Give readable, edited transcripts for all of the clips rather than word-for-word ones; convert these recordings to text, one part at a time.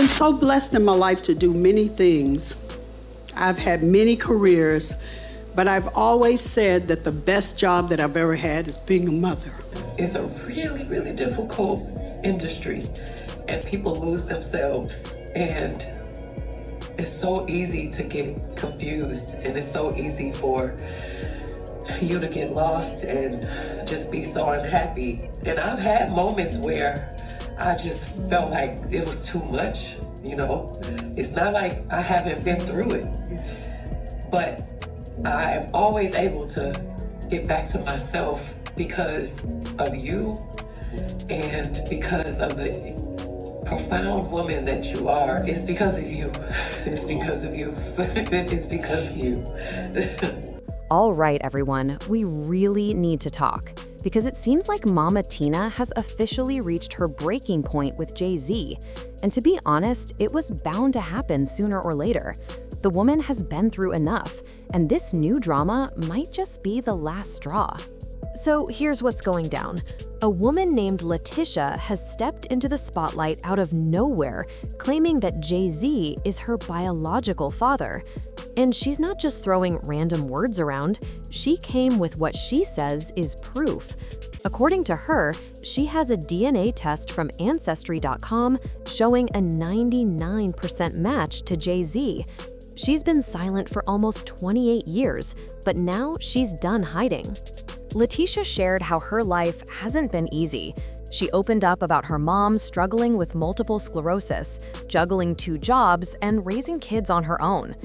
I'm so blessed in my life to do many things. I've had many careers, but I've always said that the best job that I've ever had is being a mother. It's a really, really difficult industry, and people lose themselves, and it's so easy to get confused, and it's so easy for you to get lost and just be so unhappy. And I've had moments where I just felt like it was too much, you know? It's not like I haven't been through it, but I'm always able to get back to myself because of you and because of the profound woman that you are. It's because of you. It's because of you. It's because of you. All right, everyone, we really need to talk because it seems like Mama Tina has officially reached her breaking point with Jay-Z. And to be honest, it was bound to happen sooner or later. The woman has been through enough, and this new drama might just be the last straw. So here's what's going down. A woman named Letitia has stepped into the spotlight out of nowhere, claiming that Jay-Z is her biological father. And she's not just throwing random words around, she came with what she says is proof. According to her, she has a DNA test from Ancestry.com showing a 99% match to Jay-Z. She's been silent for almost 28 years, but now she's done hiding. Letitia shared how her life hasn't been easy. She opened up about her mom struggling with multiple sclerosis, juggling 2 jobs, and raising kids on her own.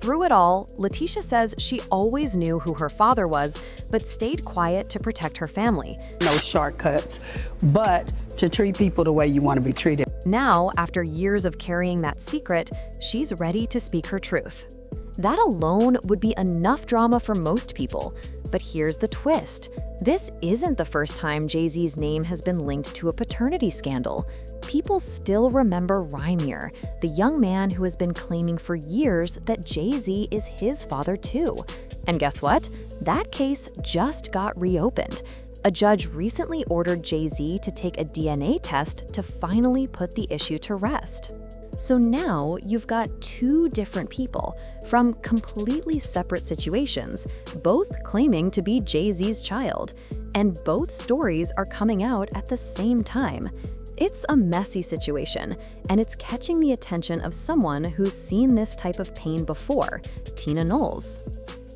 Through it all, Letitia says she always knew who her father was, but stayed quiet to protect her family. No shortcuts, but to treat people the way you want to be treated. Now, after years of carrying that secret, she's ready to speak her truth. That alone would be enough drama for most people. But here's the twist. This isn't the first time Jay-Z's name has been linked to a paternity scandal. People still remember Rhymier, the young man who has been claiming for years that Jay-Z is his father too. And guess what? That case just got reopened. A judge recently ordered Jay-Z to take a DNA test to finally put the issue to rest. So now you've got 2 different people from completely separate situations, both claiming to be Jay-Z's child, and both stories are coming out at the same time. It's a messy situation, and it's catching the attention of someone who's seen this type of pain before, Tina Knowles.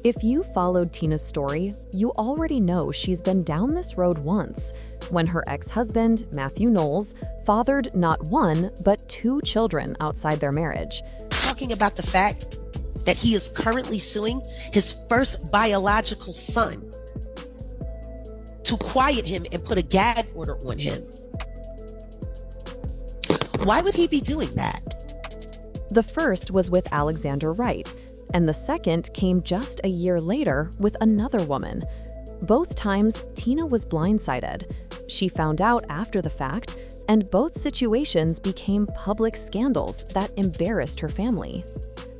If you followed Tina's story, you already know she's been down this road once, when her ex-husband, Matthew Knowles, fathered not 1, but 2 children outside their marriage. Talking about the fact that he is currently suing his first biological son to quiet him and put a gag order on him. Why would he be doing that? The first was with Alexandra Wright, and the second came just a year later with another woman. Both times, Tina was blindsided. She found out after the fact, and both situations became public scandals that embarrassed her family.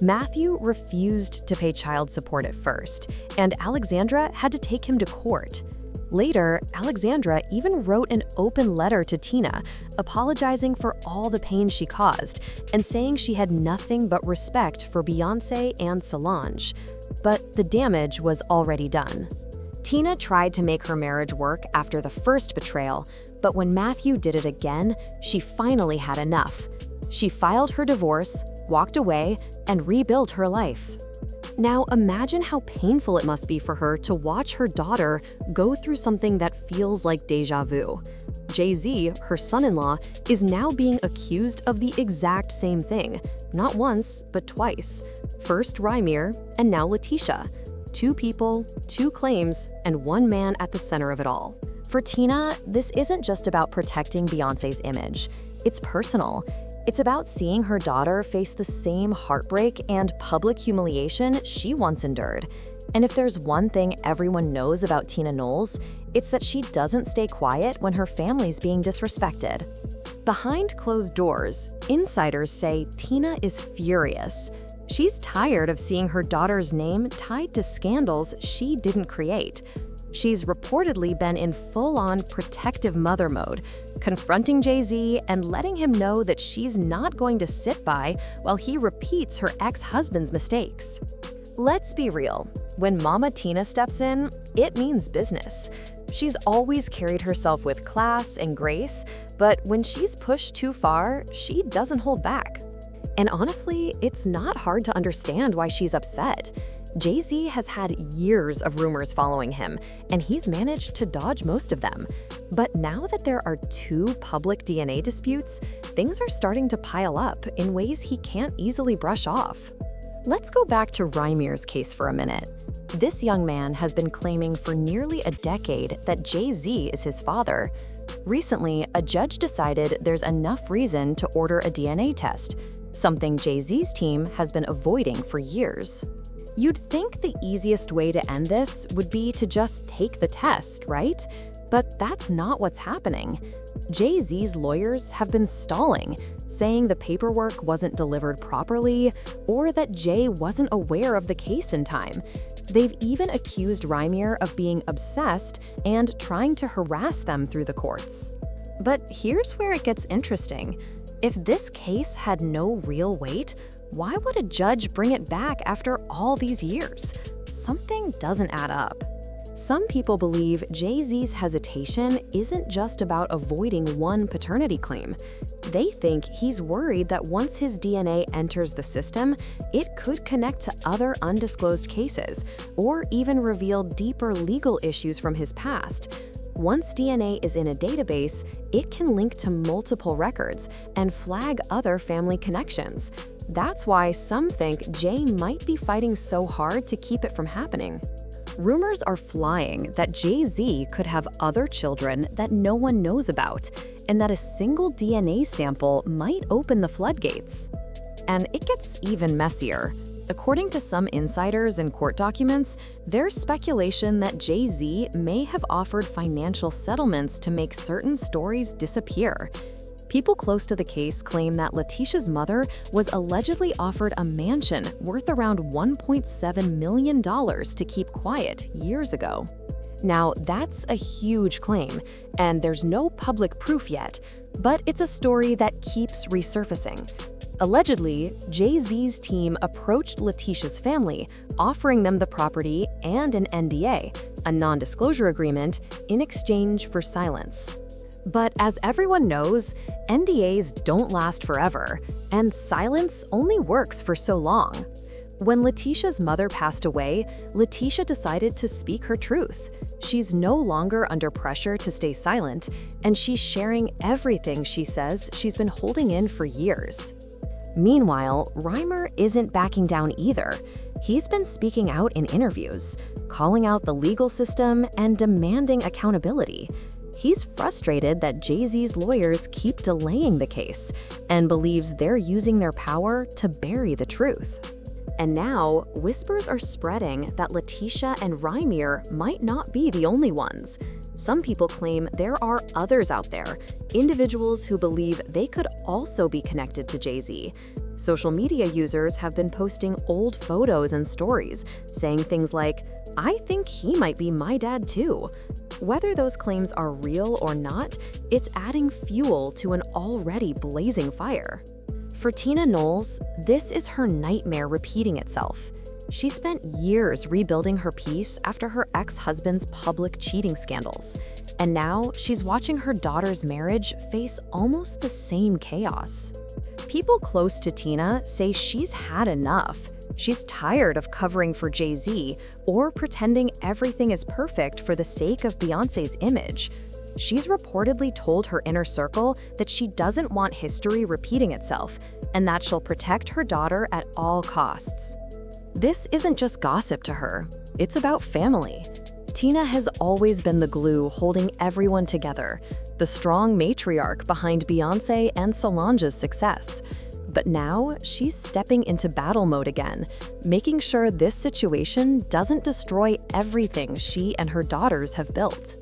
Matthew refused to pay child support at first, and Alexandra had to take him to court. Later, Alexandra even wrote an open letter to Tina, apologizing for all the pain she caused and saying she had nothing but respect for Beyoncé and Solange. But the damage was already done. Tina tried to make her marriage work after the first betrayal, but when Matthew did it again, she finally had enough. She filed her divorce, walked away, and rebuilt her life. Now imagine how painful it must be for her to watch her daughter go through something that feels like deja vu. Jay-Z, her son-in-law, is now being accused of the exact same thing, not once, but twice. First Rhymier, and now Letitia. 2 people, 2 claims, and 1 man at the center of it all. For Tina, this isn't just about protecting Beyoncé's image. It's personal. It's about seeing her daughter face the same heartbreak and public humiliation she once endured. And if there's one thing everyone knows about Tina Knowles, it's that she doesn't stay quiet when her family's being disrespected. Behind closed doors, insiders say Tina is furious. She's tired of seeing her daughter's name tied to scandals she didn't create. She's reportedly been in full-on protective mother mode, confronting Jay-Z and letting him know that she's not going to sit by while he repeats her ex-husband's mistakes. Let's be real, when Mama Tina steps in, it means business. She's always carried herself with class and grace, but when she's pushed too far, she doesn't hold back. And honestly, it's not hard to understand why she's upset. Jay-Z has had years of rumors following him, and he's managed to dodge most of them. But now that there are 2 public DNA disputes, things are starting to pile up in ways he can't easily brush off. Let's go back to Rymer's case for a minute. This young man has been claiming for nearly a decade that Jay-Z is his father. Recently, a judge decided there's enough reason to order a DNA test, something Jay-Z's team has been avoiding for years. You'd think the easiest way to end this would be to just take the test, right? But that's not what's happening. Jay-Z's lawyers have been stalling, saying the paperwork wasn't delivered properly or that Jay wasn't aware of the case in time. They've even accused Rymer of being obsessed and trying to harass them through the courts. But here's where it gets interesting. If this case had no real weight, why would a judge bring it back after all these years? Something doesn't add up. Some people believe Jay-Z's hesitation isn't just about avoiding one paternity claim. They think he's worried that once his DNA enters the system, it could connect to other undisclosed cases or even reveal deeper legal issues from his past. Once DNA is in a database, it can link to multiple records and flag other family connections. That's why some think Jay might be fighting so hard to keep it from happening. Rumors are flying that Jay-Z could have other children that no one knows about, and that a single DNA sample might open the floodgates. And it gets even messier. According to some insiders and court documents, there's speculation that Jay-Z may have offered financial settlements to make certain stories disappear. People close to the case claim that Letitia's mother was allegedly offered a mansion worth around $1.7 million to keep quiet years ago. Now, that's a huge claim, and there's no public proof yet, but it's a story that keeps resurfacing. Allegedly, Jay-Z's team approached Letitia's family, offering them the property and an NDA, a non-disclosure agreement, in exchange for silence. But as everyone knows, NDAs don't last forever, and silence only works for so long. When Letitia's mother passed away, Letitia decided to speak her truth. She's no longer under pressure to stay silent, and she's sharing everything she says she's been holding in for years. Meanwhile, Rymer isn't backing down either. He's been speaking out in interviews, calling out the legal system and demanding accountability. He's frustrated that Jay-Z's lawyers keep delaying the case and believes they're using their power to bury the truth. And now, whispers are spreading that Letitia and Rymer might not be the only ones. Some people claim there are others out there, individuals who believe they could also be connected to Jay-Z. Social media users have been posting old photos and stories, saying things like, "I think he might be my dad too." Whether those claims are real or not, it's adding fuel to an already blazing fire. For Tina Knowles, this is her nightmare repeating itself. She spent years rebuilding her peace after her ex-husband's public cheating scandals. And now she's watching her daughter's marriage face almost the same chaos. People close to Tina say she's had enough. She's tired of covering for Jay-Z or pretending everything is perfect for the sake of Beyoncé's image. She's reportedly told her inner circle that she doesn't want history repeating itself and that she'll protect her daughter at all costs. This isn't just gossip to her, it's about family. Tina has always been the glue holding everyone together, the strong matriarch behind Beyoncé and Solange's success. But now, she's stepping into battle mode again, making sure this situation doesn't destroy everything she and her daughters have built.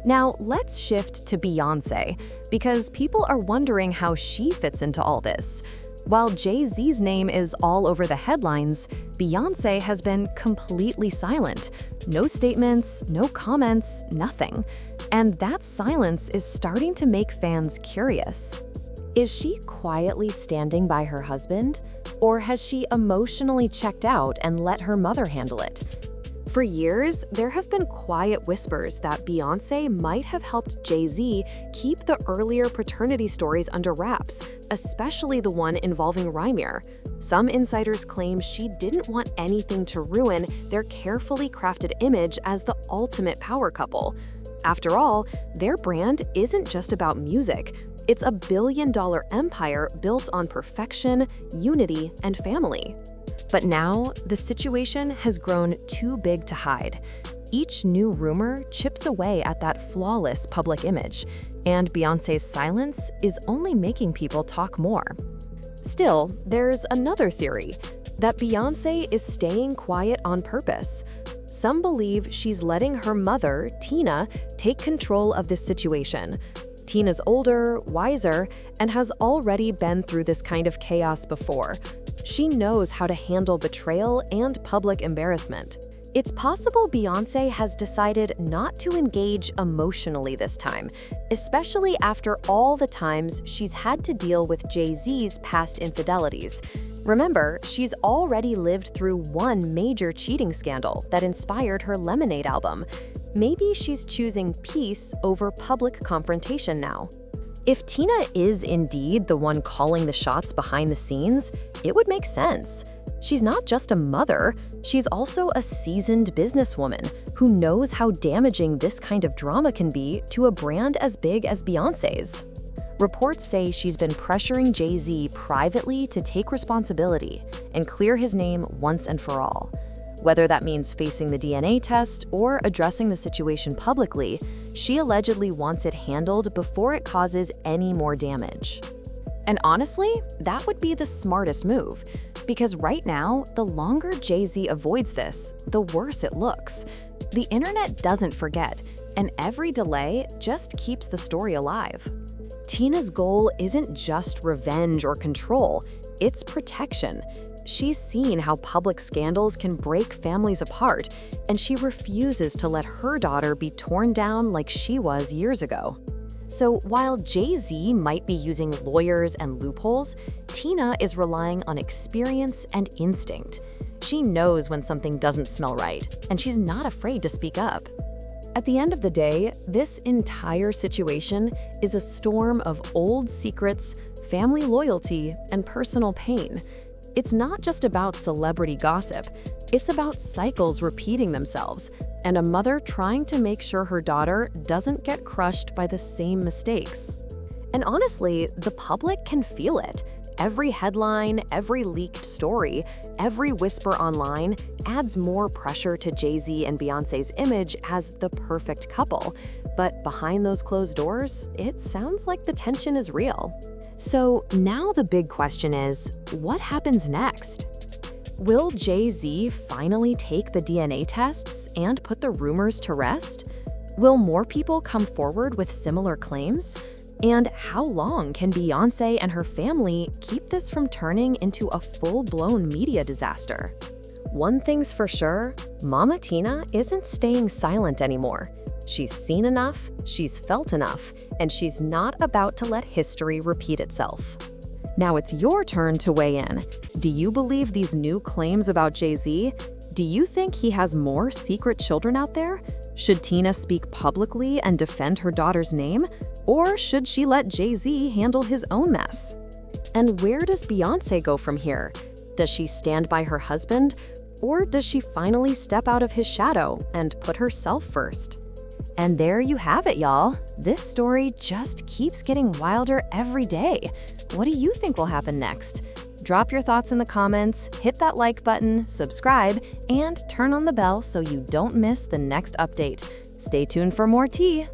Now, let's shift to Beyoncé, because people are wondering how she fits into all this. While Jay-Z's name is all over the headlines, Beyoncé has been completely silent. No statements, no comments, nothing. And that silence is starting to make fans curious. Is she quietly standing by her husband? Or has she emotionally checked out and let her mother handle it? For years, there have been quiet whispers that Beyoncé might have helped Jay-Z keep the earlier paternity stories under wraps, especially the one involving Rymir. Some insiders claim she didn't want anything to ruin their carefully crafted image as the ultimate power couple. After all, their brand isn't just about music. It's a billion-dollar empire built on perfection, unity, and family. But now, the situation has grown too big to hide. Each new rumor chips away at that flawless public image, and Beyoncé's silence is only making people talk more. Still, there's another theory, that Beyoncé is staying quiet on purpose. Some believe she's letting her mother, Tina, take control of this situation. Tina's older, wiser, and has already been through this kind of chaos before. She knows how to handle betrayal and public embarrassment. It's possible Beyoncé has decided not to engage emotionally this time, especially after all the times she's had to deal with Jay-Z's past infidelities. Remember, she's already lived through one major cheating scandal that inspired her Lemonade album. Maybe she's choosing peace over public confrontation now. If Tina is indeed the one calling the shots behind the scenes, it would make sense. She's not just a mother, she's also a seasoned businesswoman who knows how damaging this kind of drama can be to a brand as big as Beyoncé's. Reports say she's been pressuring Jay-Z privately to take responsibility and clear his name once and for all. Whether that means facing the DNA test or addressing the situation publicly, she allegedly wants it handled before it causes any more damage. And honestly, that would be the smartest move, because right now, the longer Jay-Z avoids this, the worse it looks. The internet doesn't forget, and every delay just keeps the story alive. Tina's goal isn't just revenge or control, it's protection. She's seen how public scandals can break families apart, and she refuses to let her daughter be torn down like she was years ago. So while Jay-Z might be using lawyers and loopholes, Tina is relying on experience and instinct. She knows when something doesn't smell right, and she's not afraid to speak up. At the end of the day, this entire situation is a storm of old secrets, family loyalty, and personal pain. It's not just about celebrity gossip, it's about cycles repeating themselves, and a mother trying to make sure her daughter doesn't get crushed by the same mistakes. And honestly, the public can feel it. Every headline, every leaked story, every whisper online adds more pressure to Jay-Z and Beyoncé's image as the perfect couple. But behind those closed doors, it sounds like the tension is real. So now the big question is, what happens next? Will Jay-Z finally take the DNA tests and put the rumors to rest? Will more people come forward with similar claims? And how long can Beyoncé and her family keep this from turning into a full-blown media disaster? One thing's for sure, Mama Tina isn't staying silent anymore. She's seen enough, she's felt enough, and she's not about to let history repeat itself. Now it's your turn to weigh in. Do you believe these new claims about Jay-Z? Do you think he has more secret children out there? Should Tina speak publicly and defend her daughter's name? Or should she let Jay-Z handle his own mess? And where does Beyoncé go from here? Does she stand by her husband? Or does she finally step out of his shadow and put herself first? And there you have it, y'all. This story just keeps getting wilder every day. What do you think will happen next? Drop your thoughts in the comments, hit that like button, subscribe, and turn on the bell so you don't miss the next update. Stay tuned for more tea.